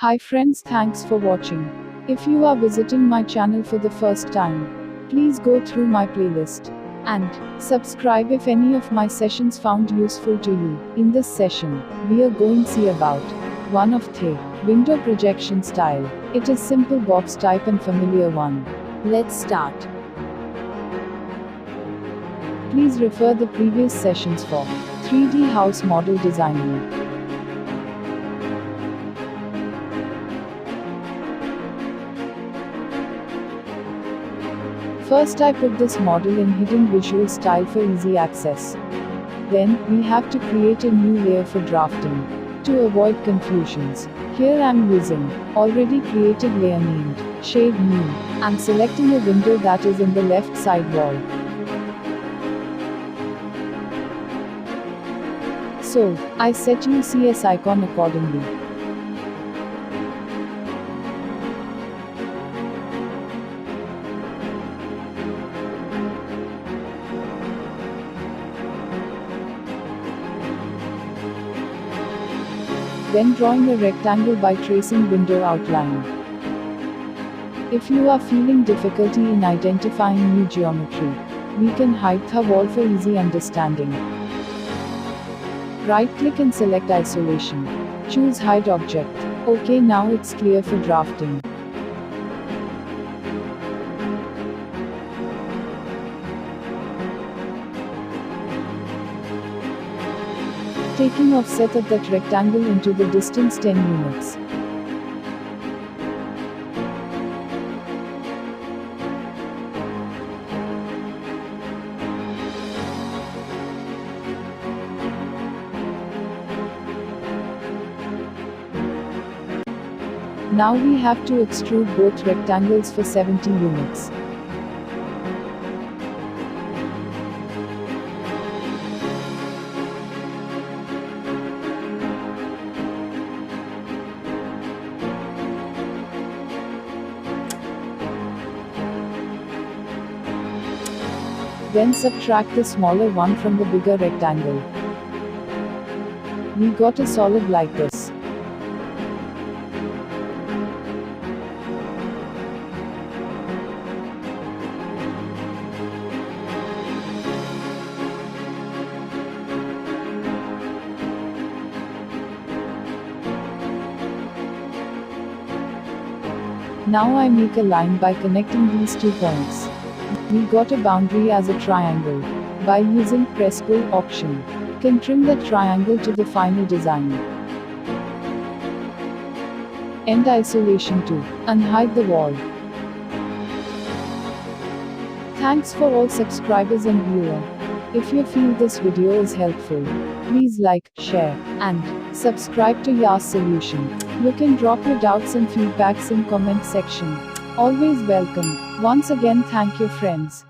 Hi friends, thanks for watching. If you are visiting my channel for the first time, please go through my playlist and subscribe if any of my sessions found useful to you. In this session, we are going to see about one of the window projection style. It is simple box type and familiar one. Let's start. Please refer the previous sessions for 3D house model designing. First I put this model in hidden visual style for easy access. Then, we have to create a new layer for drafting. To avoid confusions, here I am using already created layer named Shade New. I am selecting a window that is in the left side wall. So, I set UCS icon accordingly. Then drawing a rectangle by tracing window outline. If you are feeling difficulty in identifying new geometry, we can hide the wall for easy understanding. Right-click and select isolation. Choose hide object. OK, now it's clear for drafting. Taking offset of that rectangle into the distance 10 units. Now we have to extrude both rectangles for 70 units. Then subtract the smaller one from the bigger rectangle. We got a solid like this. Now I make a line by connecting these two points. We got a boundary as a triangle. By using press pull option, can trim the triangle to the final design. End isolation to unhide the wall. Thanks for all subscribers and viewers. If you feel this video is helpful, please like, share, and subscribe to Yaas Solution. You can drop your doubts and feedbacks in comment section. Always welcome. Once again, thank you friends.